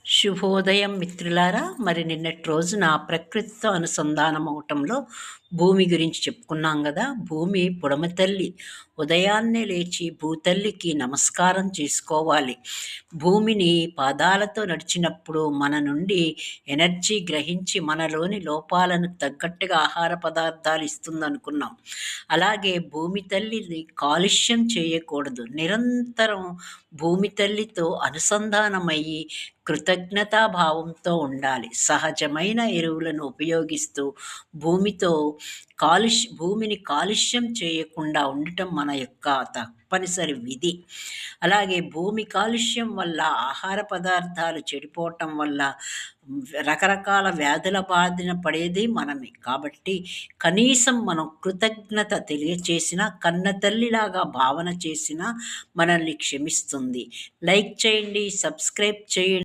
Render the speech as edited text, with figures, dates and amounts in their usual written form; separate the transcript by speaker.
Speaker 1: శుభోదయం మిత్రులారా. మరి నిన్నటి రోజున ప్రకృతితో అనుసంధానం అవటంలో భూమి గురించి చెప్పుకున్నాం కదా. భూమి బుడమ తల్లి. ఉదయాన్నే లేచి భూతల్లికి నమస్కారం చేసుకోవాలి. భూమిని పాదాలతో నడిచినప్పుడు మన నుండి ఎనర్జీ గ్రహించి మనలోని లోపాలను తగ్గట్టుగా ఆహార పదార్థాలు ఇస్తుందనుకున్నాం. అలాగే భూమి తల్లిని కాలుష్యం చేయకూడదు. నిరంతరం భూమి తల్లితో అనుసంధానమయ్యి కృతజ్ఞతాభావంతో ఉండాలి. సహజమైన ఎరువులను ఉపయోగిస్తూ భూమిని కాలుష్యం చేయకుండా ఉండటం మన యొక్క తప్పనిసరి విధి. అలాగే భూమి కాలుష్యం వల్ల ఆహార పదార్థాలు చెడిపోవటం వల్ల రకరకాల వ్యాధుల బారిన పడేది మనమే. కాబట్టి కనీసం మనం కృతజ్ఞత తెలియచేసిన, కన్న తల్లిలాగా భావన చేసిన మనల్ని క్షమిస్తుంది. లైక్ చేయండి, సబ్స్క్రైబ్ చేయండి.